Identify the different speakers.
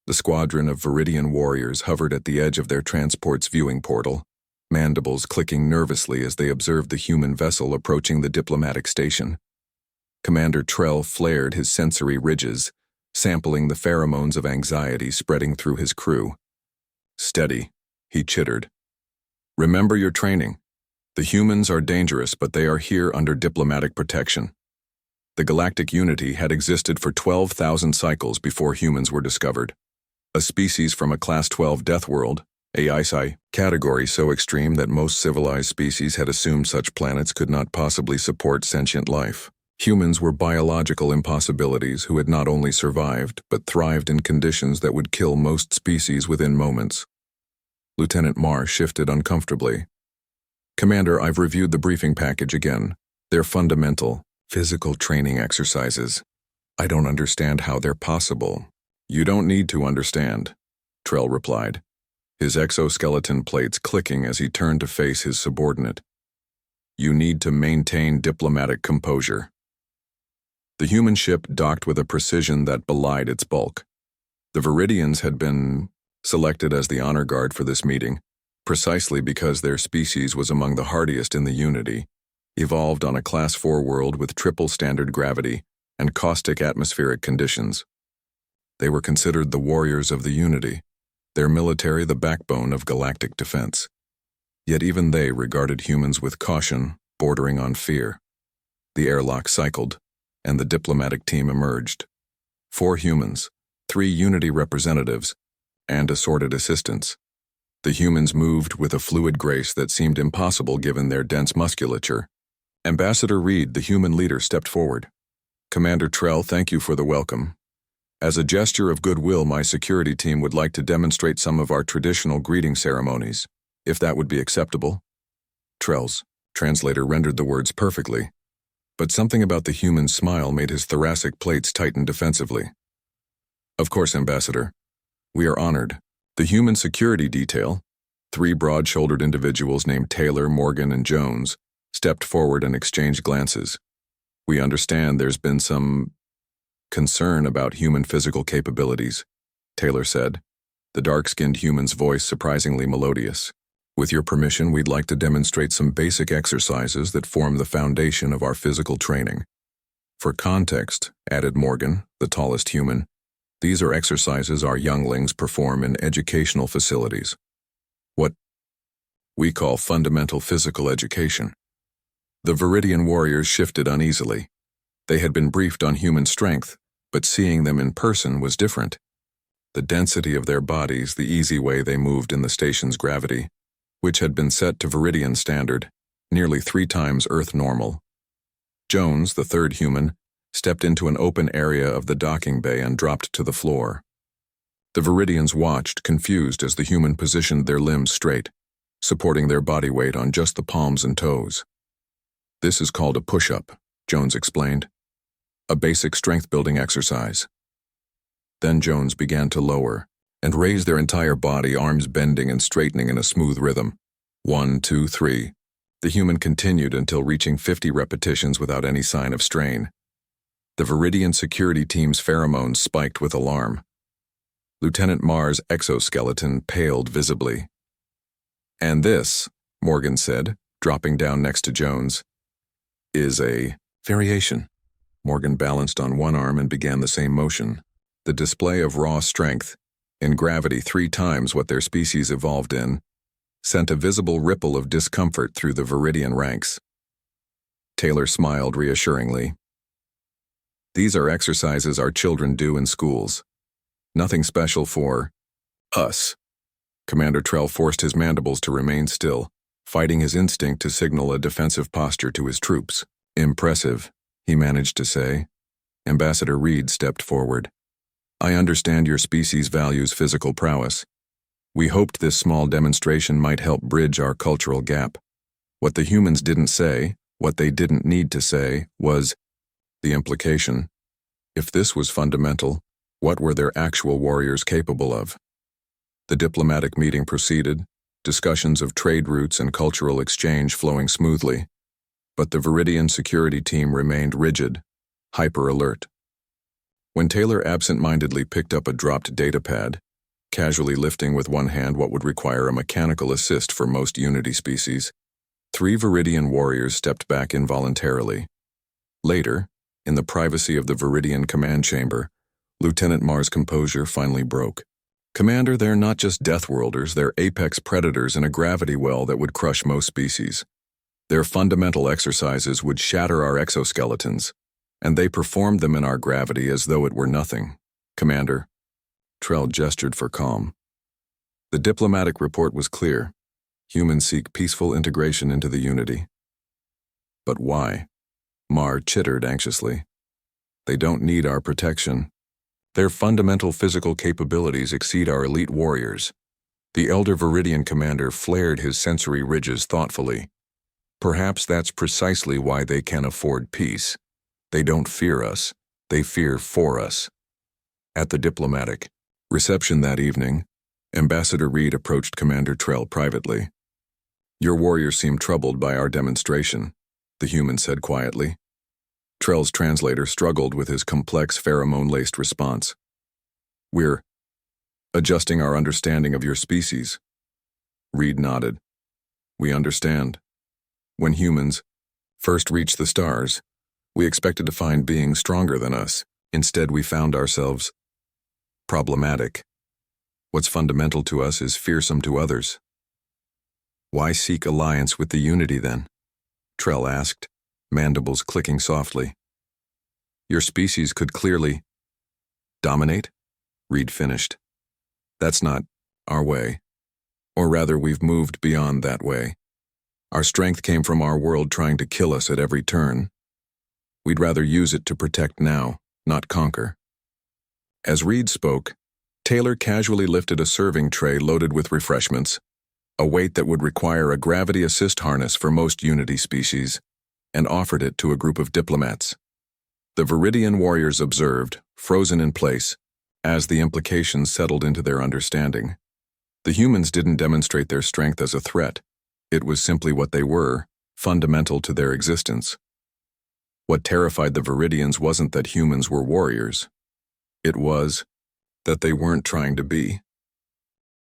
Speaker 1: The squadron of Viridian warriors hovered at the edge of their transport's viewing portal, mandibles clicking nervously as they observed the human vessel approaching the diplomatic station. Commander Trell flared his sensory ridges, sampling the pheromones of anxiety spreading through his crew. "Steady," he chittered. "Remember your training. The humans are dangerous, but they are here under diplomatic protection." The galactic unity had existed for 12,000 cycles before humans were discovered. A species from a Class 12 death world, a HFY category so extreme that most civilized species had assumed such planets could not possibly support sentient life. Humans were biological impossibilities who had not only survived, but thrived in conditions that would kill most species within moments. Lieutenant Marr shifted uncomfortably. "Commander, I've reviewed the briefing package again. They're fundamental, physical training exercises. I don't understand how they're possible." "You don't need to understand," Trell replied, his exoskeleton plates clicking as he turned to face his subordinate. "You need to maintain diplomatic composure." The human ship docked with a precision that belied its bulk. The Viridians had been selected as the honor guard for this meeting, precisely because their species was among the hardiest in the Unity, evolved on a Class 4 world with triple standard gravity and caustic atmospheric conditions. They were considered the warriors of the Unity, their military the backbone of galactic defense. Yet even they regarded humans with caution, bordering on fear. The airlock cycled, and the diplomatic team emerged. 4 humans, 3 Unity representatives, and assorted assistants. The humans moved with a fluid grace that seemed impossible given their dense musculature. Ambassador Reed, the human leader, stepped forward. "Commander Trell, thank you for the welcome. As a gesture of goodwill, my security team would like to demonstrate some of our traditional greeting ceremonies, if that would be acceptable." Trell's translator rendered the words perfectly, but something about the human's smile made his thoracic plates tighten defensively. "Of course, Ambassador. We are honored." The human security detail, 3 broad-shouldered individuals named Taylor, Morgan, and Jones, stepped forward and exchanged glances. "We understand there's been some concern about human physical capabilities," Taylor said, the dark-skinned human's voice surprisingly melodious. "With your permission, we'd like to demonstrate some basic exercises that form the foundation of our physical training." "For context," added Morgan, the tallest human, "these are exercises our younglings perform in educational facilities. What we call fundamental physical education." The Viridian warriors shifted uneasily. They had been briefed on human strength, but seeing them in person was different. The density of their bodies, the easy way they moved in the station's gravity, which had been set to Viridian standard, nearly 3 times Earth normal. Jones, the 3rd human, stepped into an open area of the docking bay and dropped to the floor. The Viridians watched, confused, as the human positioned their limbs straight, supporting their body weight on just the palms and toes. "This is called a push-up," Jones explained. "A basic strength-building exercise." Then Jones began to lower and raise their entire body, arms bending and straightening in a smooth rhythm. 1, 2, 3. The human continued until reaching 50 repetitions without any sign of strain. The Viridian security team's pheromones spiked with alarm. Lieutenant Marr's exoskeleton paled visibly. "And this," Morgan said, dropping down next to Jones, "is a variation." Morgan balanced on one arm and began the same motion. The display of raw strength, in gravity 3 times what their species evolved in, sent a visible ripple of discomfort through the Viridian ranks. Taylor smiled reassuringly. "These are exercises our children do in schools. Nothing special for us." Commander Trell forced his mandibles to remain still, fighting his instinct to signal a defensive posture to his troops. "Impressive," he managed to say. Ambassador Reed stepped forward. "I understand your species values physical prowess. We hoped this small demonstration might help bridge our cultural gap. What the humans didn't say, what they didn't need to say, was the implication. If this was fundamental, what were their actual warriors capable of?" The diplomatic meeting proceeded, discussions of trade routes and cultural exchange flowing smoothly, but the Viridian security team remained rigid, hyper-alert. When Taylor absent-mindedly picked up a dropped datapad, casually lifting with one hand what would require a mechanical assist for most Unity species, 3 Viridian warriors stepped back involuntarily. Later, in the privacy of the Viridian command chamber, Lieutenant Mar's composure finally broke. "Commander, they're not just Deathworlders, they're apex predators in a gravity well that would crush most species. Their fundamental exercises would shatter our exoskeletons, and they performed them in our gravity as though it were nothing. Commander." Trell gestured for calm. The diplomatic report was clear. Humans seek peaceful integration into the Unity. But why? Mar chittered anxiously. They don't need our protection. Their fundamental physical capabilities exceed our elite warriors. The elder Viridian commander flared his sensory ridges thoughtfully. Perhaps that's precisely why they can afford peace. They don't fear us. They fear for us. At the diplomatic reception that evening, Ambassador Reed approached Commander Trell privately. "Your warriors seem troubled by our demonstration," the human said quietly. Trell's translator struggled with his complex pheromone-laced response. "We're adjusting our understanding of your species." Reed nodded. "We understand. When humans first reached the stars, we expected to find beings stronger than us. Instead, we found ourselves problematic. What's fundamental to us is fearsome to others." "Why seek alliance with the Unity then?" Trell asked, mandibles clicking softly. "Your species could clearly dominate," Reed finished. "That's not our way. Or rather, we've moved beyond that way. Our strength came from our world trying to kill us at every turn. We'd rather use it to protect now, not conquer." As Reed spoke, Taylor casually lifted a serving tray loaded with refreshments, a weight that would require a gravity assist harness for most Unity species, and offered it to a group of diplomats. The Viridian warriors observed, frozen in place, as the implications settled into their understanding. The humans didn't demonstrate their strength as a threat. It was simply what they were, fundamental to their existence. What terrified the Viridians wasn't that humans were warriors. It was that they weren't trying to be.